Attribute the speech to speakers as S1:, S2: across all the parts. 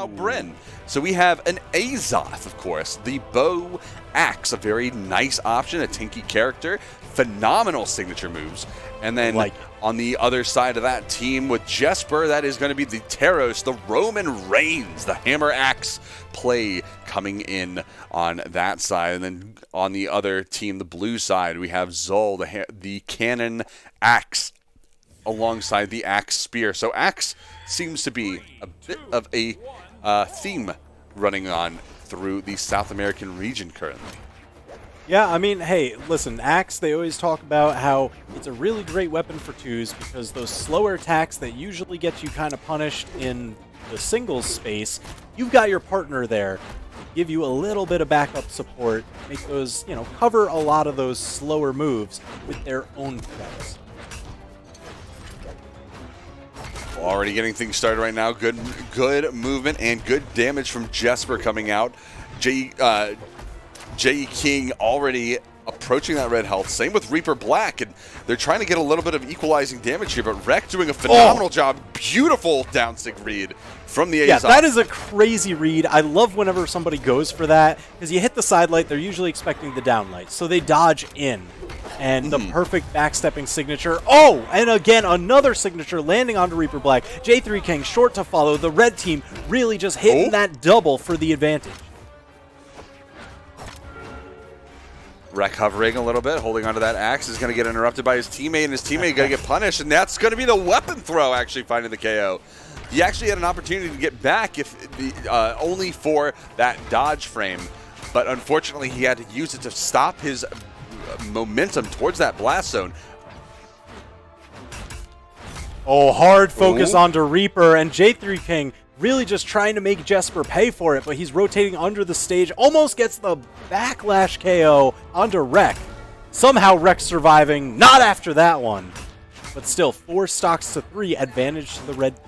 S1: now Bryn. So we have an Azoth, of course, the Bow Axe, a very nice option, a tanky character, phenomenal signature moves. And then on the other side of that team with Jesper, that is going to be the Taros, the Roman Reigns, the Hammer Axe play coming in on that side. And then on the other team, the blue side, we have Zol, the Cannon Axe, alongside the Axe Spear. So Axe seems to be a bit of a theme running on through the South American region currently.
S2: Yeah, I mean, hey, listen, Axe, they always talk about how it's a really great weapon for twos because those slower attacks that usually get you kind of punished in the singles space, you've got your partner there to give you a little bit of backup support, make those, cover a lot of those slower moves with their own threats.
S1: Already getting things started right now. Good movement and good damage from Jesper coming out. J3King already approaching that red health. Same with Reaper Black, and they're trying to get a little bit of equalizing damage here, but Rek doing a phenomenal job. Beautiful down stick read from the Azoth.
S2: Yeah, that is a crazy read. I love whenever somebody goes for that, because you hit the side light, they're usually expecting the down light, so they dodge in. And the perfect backstepping signature. Oh, and again, another signature landing onto Reaper Black. J3King short to follow. The red team really just hitting that double for the advantage.
S1: Rek hovering a little bit, holding onto that axe, is going to get interrupted by his teammate, and his teammate going to get punished, and that's going to be the weapon throw actually finding the KO. He actually had an opportunity to get back only for that dodge frame, but unfortunately he had to use it to stop his momentum towards that blast zone.
S2: Oh, hard focus onto Reaper, and J3King really just trying to make Jesper pay for it, but he's rotating under the stage, almost gets the backlash KO onto Rek. Somehow Rek surviving, not after that one. But still, 4 stocks to 3, advantage to the red team.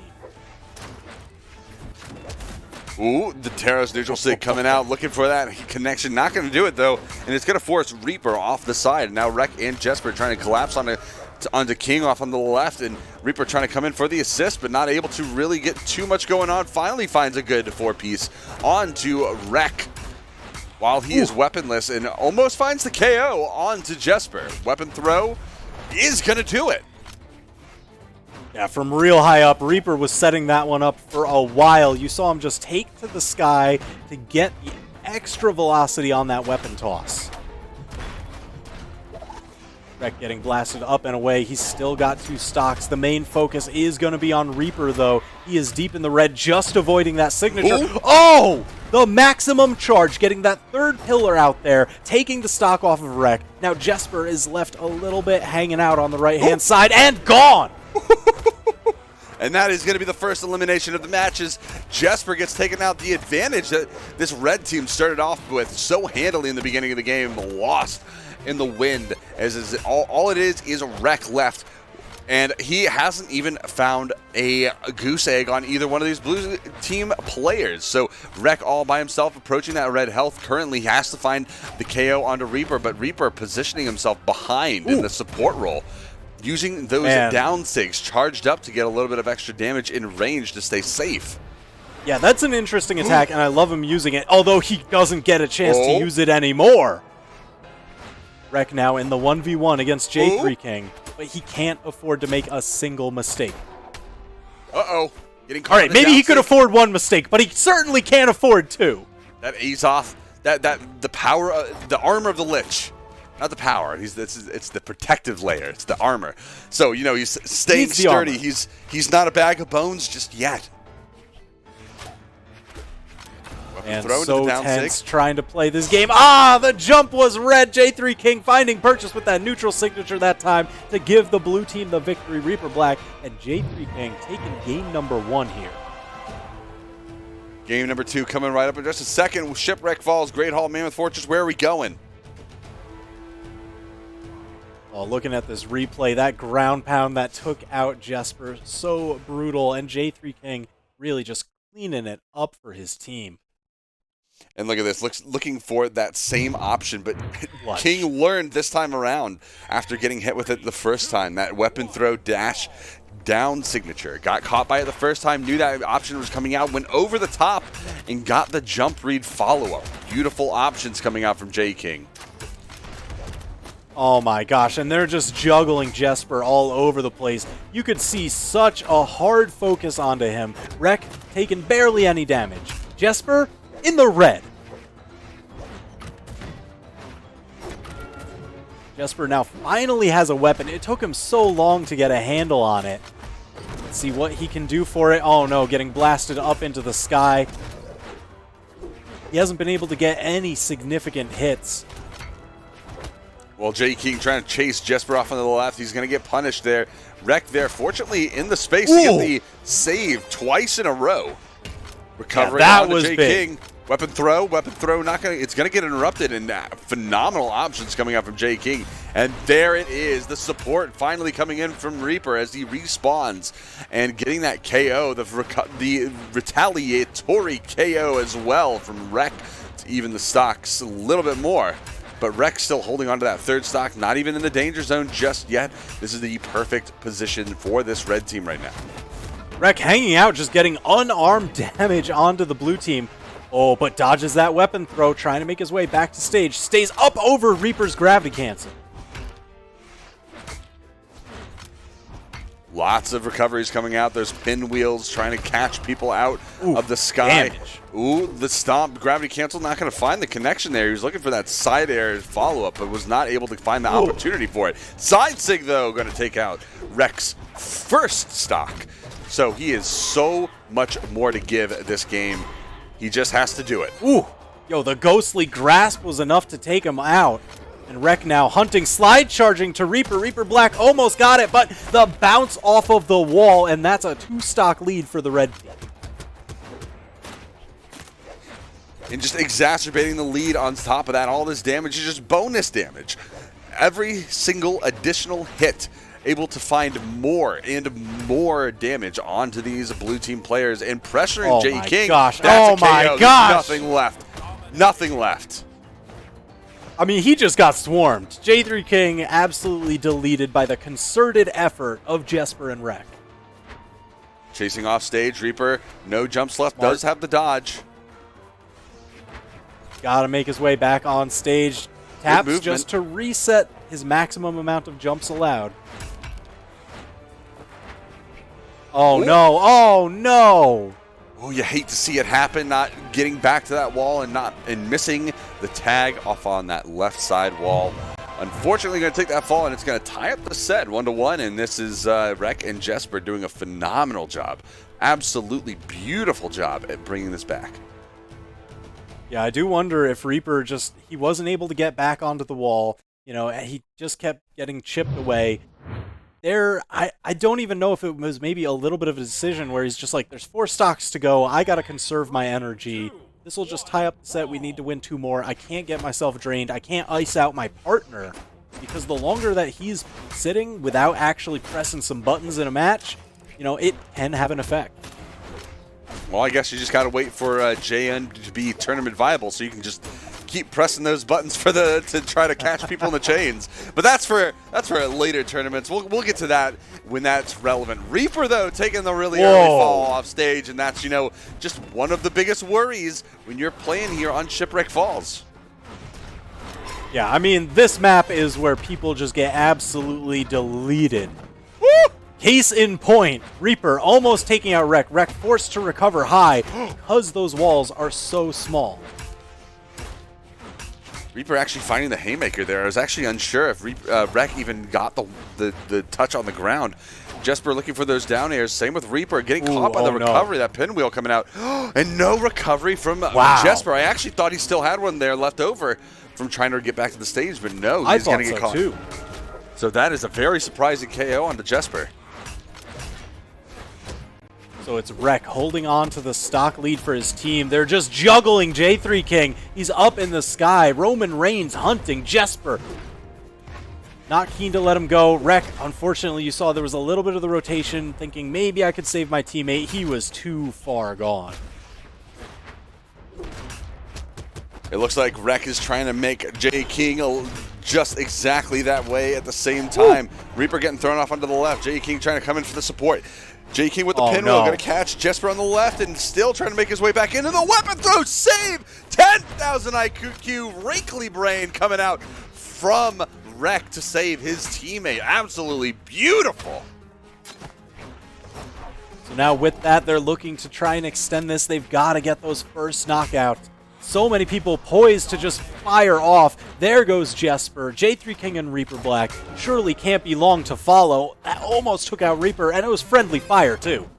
S1: Ooh, the Taros neutral stick coming out, looking for that connection. Not going to do it, though, and it's going to force Reaper off the side. Now Rek and Jesper trying to collapse onto King off on the left, and Reaper trying to come in for the assist, but not able to really get too much going on. Finally finds a good 4-piece onto Rek while he is weaponless, and almost finds the KO onto Jesper. Weapon throw is going to do it.
S2: Yeah, from real high up, Reaper was setting that one up for a while. You saw him just take to the sky to get the extra velocity on that weapon toss. Rek getting blasted up and away. He's still got 2 stocks. The main focus is going to be on Reaper, though. He is deep in the red, just avoiding that signature. Ooh. Oh! The maximum charge, getting that 3rd pillar out there, taking the stock off of Rek. Now Jesper is left a little bit hanging out on the right-hand side, and gone!
S1: And that is going to be the first elimination of the matches. Jesper gets taken out. The advantage that this red team started off with so handily in the beginning of the game, lost in the wind, as all it is a Rek left. And he hasn't even found a goose egg on either one of these blue team players. So Rek all by himself approaching that red health. Currently has to find the KO onto Reaper, but Reaper positioning himself behind in the support role, using those down sigs charged up to get a little bit of extra damage in range to stay safe.
S2: Yeah, that's an interesting attack, and I love him using it, although he doesn't get a chance to use it anymore. Rek now in the 1v1 against J3King, but he can't afford to make a single mistake.
S1: Uh-oh. Getting caught.
S2: All right, maybe he could afford 1 mistake, but he certainly can't afford 2.
S1: That Azoth, the power, the armor of the Lich. Not the power. It's the protective layer. It's the armor. So, he's staying sturdy. He's not a bag of bones just yet.
S2: And so tense trying to play this game. The jump was red. J3King finding purchase with that neutral signature that time to give the blue team the victory. Reaper Black and J3King taking game number 1 here.
S1: Game number 2 coming right up in just a second. Shipwreck Falls, Great Hall, Mammoth Fortress. Where are we going?
S2: Oh, looking at this replay, that ground pound that took out Jesper, so brutal. And J3King really just cleaning it up for his team.
S1: And look at this, looking for that same option, but King learned this time around after getting hit with it the first time. That weapon throw dash down signature. Got caught by it the first time, knew that option was coming out, went over the top, and got the jump read follow-up. Beautiful options coming out from J3King.
S2: Oh my gosh, and they're just juggling Jesper all over the place. You could see such a hard focus onto him. Rek taking barely any damage. Jesper in the red. Jesper now finally has a weapon. It took him so long to get a handle on it. Let's see what he can do for it. Oh no, getting blasted up into the sky. He hasn't been able to get any significant hits.
S1: Well, J3King trying to chase Jesper off on the left. He's going to get punished there. Rek there, fortunately, in the space to get the save twice in a row. Recovering
S2: that
S1: on
S2: was
S1: J3King. Weapon throw, not gonna. It's gonna get interrupted, and phenomenal options coming out from J3King. And there it is, the support finally coming in from Reaper as he respawns and getting that KO, the retaliatory KO as well from Rek to even the stocks a little bit more. But Rek still holding on to that third stock, not even in the danger zone just yet. This is the perfect position for this red team right now.
S2: Rek hanging out, just getting unarmed damage onto the blue team. Oh, but dodges that weapon throw, trying to make his way back to stage. Stays up over Reaper's gravity cancel.
S1: Lots of recoveries coming out. There's pinwheels trying to catch people out of the sky.
S2: Damage.
S1: Ooh, the stomp, gravity cancel, not going to find the connection there. He was looking for that side air follow-up, but was not able to find the opportunity for it. Side sig, though, going to take out Rek's first stock. So he is so much more to give this game. He just has to do it.
S2: Ooh, yo, the ghostly grasp was enough to take him out. And Rek now hunting, slide charging to Reaper. Reaper Black almost got it, but the bounce off of the wall, and that's a 2-stock lead for the red team.
S1: And just exacerbating the lead on top of that, all this damage is just bonus damage. Every single additional hit able to find more and more damage onto these blue team players and pressuring J3King.
S2: Gosh.
S1: That's
S2: oh my
S1: KO.
S2: gosh.
S1: Nothing left. Nothing left.
S2: I mean, he just got swarmed. J3King absolutely deleted by the concerted effort of Jesper and Rek.
S1: Chasing off stage, Reaper, no jumps left, does have the dodge.
S2: Gotta make his way back on stage. Taps just to reset his maximum amount of jumps allowed. Oh no, oh no!
S1: Oh, you hate to see it happen, not getting back to that wall and missing the tag off on that left side wall. Unfortunately, going to take that fall, and it's going to tie up the set 1-1, and this is Rek and Jesper doing a phenomenal job. Absolutely beautiful job at bringing this back.
S2: Yeah, I do wonder if Reaper he wasn't able to get back onto the wall. You know, he just kept getting chipped away. I don't even know if it was maybe a little bit of a decision where he's just like, there's 4 stocks to go. I got to conserve my energy. This will just tie up the set. We need to win 2 more. I can't get myself drained. I can't ice out my partner because the longer that he's sitting without actually pressing some buttons in a match, you know, it can have an effect.
S1: Well, I guess you just got to wait for JN to be tournament viable so you can just keep pressing those buttons to try to catch people in the chains. But that's for later tournaments. We'll get to that when that's relevant. Reaper, though, taking the really early fall off stage, and that's, you know, just one of the biggest worries when you're playing here on Shipwreck Falls.
S2: Yeah, I mean, this map is where people just get absolutely deleted.
S1: Woo!
S2: Case in point, Reaper almost taking out Rek. Rek forced to recover high because those walls are so small.
S1: Reaper actually finding the haymaker there. I was actually unsure if Rek even got the touch on the ground. Jesper looking for those down airs. Same with Reaper, getting caught by the recovery, that pinwheel coming out. And no recovery from Jesper. I actually thought he still had one there left over from trying to get back to the stage, but no, he's going to get caught.
S2: Too.
S1: So that is a very surprising KO onto Jesper.
S2: So it's Rek holding on to the stock lead for his team. They're just juggling J3King. He's up in the sky. Roman Reigns hunting Jesper. Not keen to let him go. Rek, unfortunately, you saw there was a little bit of the rotation, thinking maybe I could save my teammate. He was too far gone.
S1: It looks like Rek is trying to make J3King just exactly that way at the same time. Reaper getting thrown off onto the left. J3King trying to come in for the support. J3King with the pinwheel, going to catch Jesper on the left and still trying to make his way back into the weapon throw. Save! 10,000 IQ, wrinkly brain coming out from Wreck to save his teammate. Absolutely beautiful.
S2: So now with that, they're looking to try and extend this. They've got to get those first knockouts. So many people poised to just fire off. There goes Jesper. J3King and Reaper Black surely can't be long to follow. That almost took out Reaper, and it was friendly fire, too.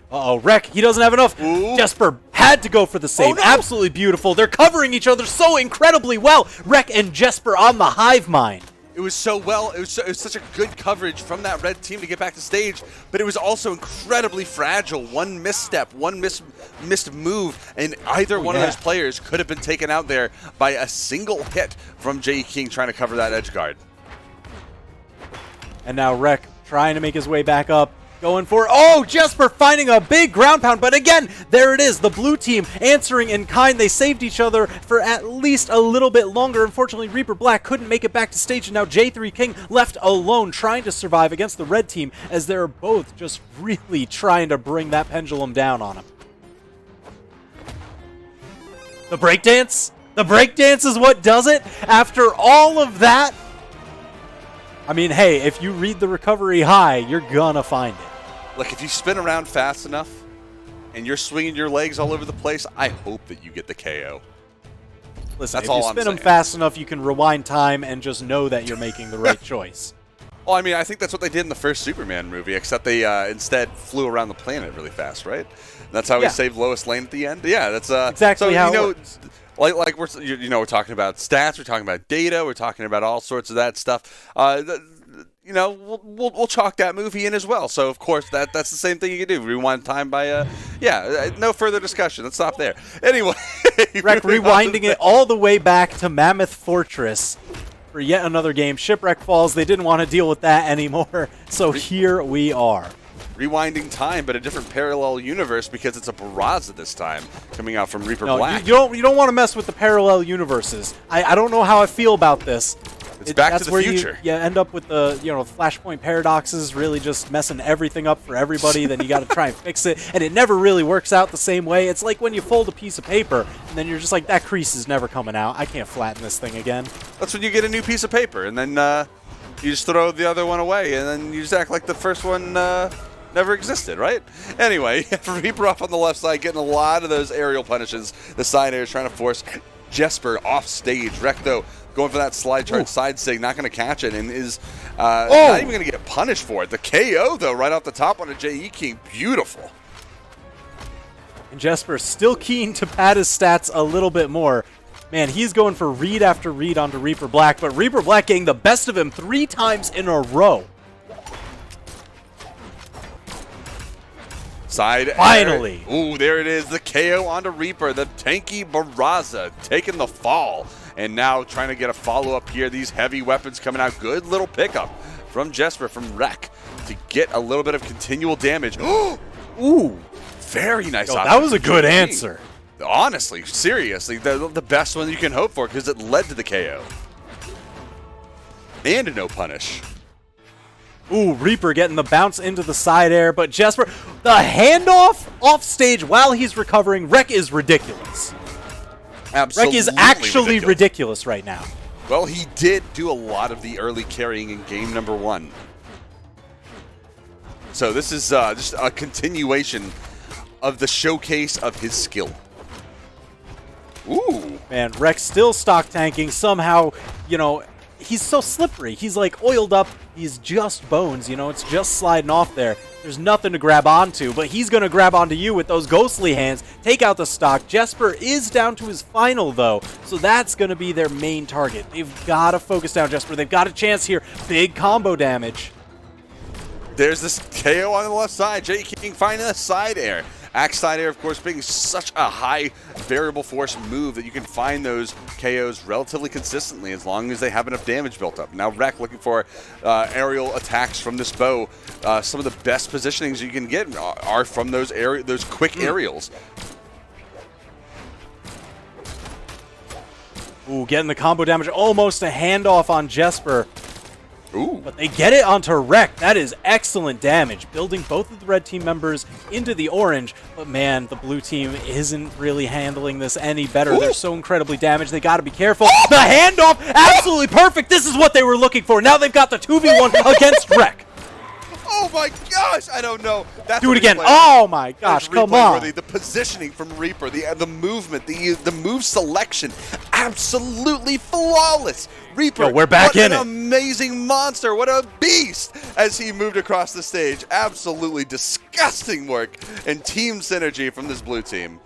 S2: Uh-oh, Wreck, he doesn't have enough. Ooh. Jesper had to go for the save. Oh, no. Absolutely beautiful. They're covering each other so incredibly well. Wreck and Jesper on the hive mind.
S1: It was so well. It was such a good coverage from that red team to get back to stage, but it was also incredibly fragile. One misstep, one missed move, and either one of those players could have been taken out there by a single hit from J3King trying to cover that edge guard.
S2: And now Wreck trying to make his way back up. Going for, oh, Jesper finding a big ground pound, but again, there it is, the blue team answering in kind. They saved each other for at least a little bit longer. Unfortunately, Reaper Black couldn't make it back to stage, and now J3King left alone trying to survive against the red team as they're both just really trying to bring that pendulum down on him. The breakdance? The breakdance is what does it? After all of that? I mean, hey, if you read the recovery high, you're gonna find it.
S1: Look, if you spin around fast enough and you're swinging your legs all over the place, I hope that you get the KO.
S2: Listen, if you spin them fast enough, you can rewind time and just know that you're making the right choice.
S1: Well, I mean, I think that's what they did in the first Superman movie, except they instead flew around the planet really fast, right? That's how he saved Lois Lane at the end. Yeah, that's
S2: exactly how it works.
S1: Like we're talking about stats, we're talking about data, we're talking about all sorts of that stuff. We'll chalk that movie in as well. So of course that's the same thing you can do. Rewind time by no further discussion. Let's stop there. Anyway,
S2: rewinding it all the way back to Mammoth Fortress for yet another game. Shipwreck Falls. They didn't want to deal with that anymore. So here we are.
S1: Rewinding time, but a different parallel universe because it's a Brawlhalla this time coming out from Reaper Black.
S2: You don't want to mess with the parallel universes. I don't know how I feel about this.
S1: It's back to the future.
S2: You end up with the flashpoint paradoxes, really just messing everything up for everybody. Then you got to try and fix it, and it never really works out the same way. It's like when you fold a piece of paper, and then you're just like, that crease is never coming out. I can't flatten this thing again.
S1: That's when you get a new piece of paper, and then you just throw the other one away, and then you just act like the first one never existed, right? Anyway, Reaper off on the left side, getting a lot of those aerial punishes. The side air is trying to force Jesper off stage. Wreck, though, going for that slide chart side sig, not going to catch it, and is not even going to get punished for it. The KO, though, right off the top on a J3King. Beautiful.
S2: And Jesper still keen to pad his stats a little bit more. Man, he's going for read after read onto Reaper Black, but Reaper Black getting the best of him 3 times in a row.
S1: Side
S2: finally.
S1: Ooh, there it is. The KO onto Reaper. The tanky Brawlhalla taking the fall. And now trying to get a follow-up here. These heavy weapons coming out. Good little pickup from Jesper, from Wreck, to get a little bit of continual damage. Ooh, very nice.
S2: That was a good answer.
S1: Honestly, seriously, the best one you can hope for because it led to the KO. And a no punish.
S2: Ooh, Reaper getting the bounce into the side air, but Jesper, the handoff off stage while he's recovering. Wreck is ridiculous.
S1: Absolutely.
S2: Wreck is actually ridiculous right now.
S1: Well, he did do a lot of the early carrying in game number 1. So this is just a continuation of the showcase of his skill. Ooh.
S2: Man, Wreck still stock tanking. Somehow, he's so slippery. He's like oiled up. He's just bones, it's just sliding off there. There's nothing to grab onto, but he's going to grab onto you with those ghostly hands, take out the stock. Jesper is down to his final, though, so that's going to be their main target. They've got to focus down Jesper. They've got a chance here. Big combo damage.
S1: There's this KO on the left side. J3King finding a side air. Axe side air, of course, being such a high variable force move that you can find those KOs relatively consistently as long as they have enough damage built up. Now Wreck looking for aerial attacks from this bow. Some of the best positionings you can get are from those quick aerials.
S2: Ooh, getting the combo damage. Almost a handoff on Jesper.
S1: Ooh.
S2: But they get it onto Wreck. That is excellent damage, building both of the red team members into the orange. But man, the blue team isn't really handling this any better.
S1: Ooh.
S2: They're so incredibly damaged. They got to be careful. The handoff, absolutely perfect. This is what they were looking for. Now they've got the 2v1 against Wreck.
S1: Oh my gosh, I don't know. That's
S2: Do it again. Oh my gosh, come on.
S1: The positioning from Reaper, the movement, the move selection, absolutely flawless. Reaper,
S2: Yo, we're back in it.
S1: What an amazing monster. What a beast as he moved across the stage. Absolutely disgusting work and team synergy from this blue team.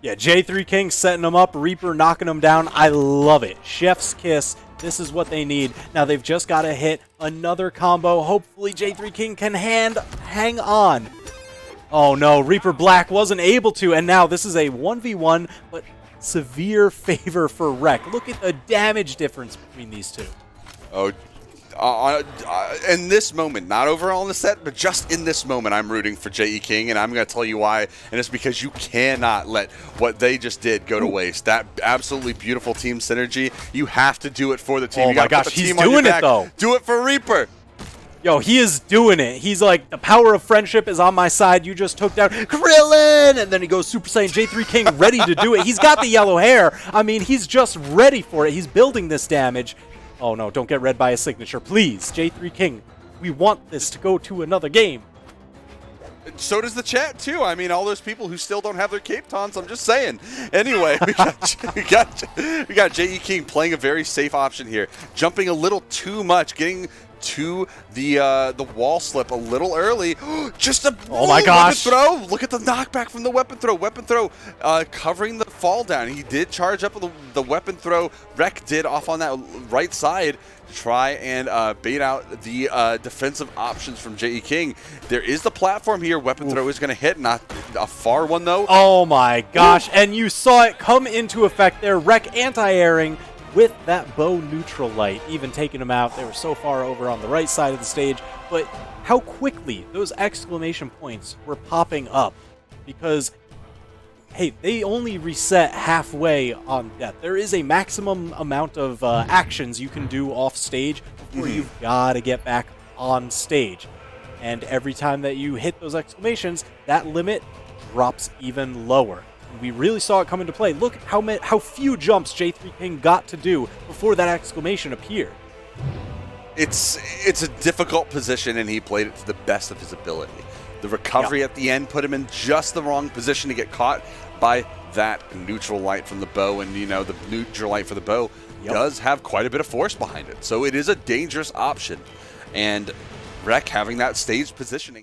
S2: Yeah, J3King setting them up, Reaper knocking them down. I love it. Chef's kiss. This is what they need. Now they've just got to hit another combo. Hopefully J3King can hang on. Oh no, Reaper Black wasn't able to, and now this is a 1v1, but severe favor for Wreck. Look at the damage difference between these two.
S1: Oh, in this moment, not overall in the set, but just in this moment, I'm rooting for J3King, and I'm going to tell you why. And it's because you cannot let what they just did go to waste. That absolutely beautiful team synergy, you have to do it for the team.
S2: Oh
S1: you
S2: my
S1: gotta
S2: gosh,
S1: put the
S2: he's
S1: team on your
S2: doing it
S1: back.
S2: though.
S1: Do it for Reaper.
S2: Yo, he is doing it. He's like, the power of friendship is on my side. You just took down Krillin! And then he goes Super Saiyan J3King ready to do it. He's got the yellow hair. I mean, he's just ready for it. He's building this damage. Oh no, don't get read by a signature. Please, J3King, we want this to go to another game.
S1: So does the chat too. I mean, all those people who still don't have their Cape Tons, I'm just saying. Anyway, we got J3King playing a very safe option here. Jumping a little too much, getting to the wall slip a little early. Just a
S2: oh my gosh
S1: weapon throw. Look at the knockback from the weapon throw. Weapon throw covering the fall down. He did charge up the weapon throw. Wreck did off on that right side to try and bait out the defensive options from J3King. There is the platform here. Weapon throw is going to hit. Not a far one though.
S2: Oh my gosh. And you saw it come into effect there. Wreck anti-airing with that bow neutral light, even taking them out. They were so far over on the right side of the stage, but how quickly those exclamation points were popping up, because hey, they only reset halfway on death. There is a maximum amount of actions you can do off stage before you've got to get back on stage, and every time that you hit those exclamations, that limit drops even lower. We really saw it come into play. Look how few jumps J3King got to do before that exclamation appeared.
S1: It's a difficult position, and he played it to the best of his ability. The recovery at the end put him in just the wrong position to get caught by that neutral light from the bow, and you know the neutral light for the bow does have quite a bit of force behind it, so it is a dangerous option. And Wreck having that staged positioning.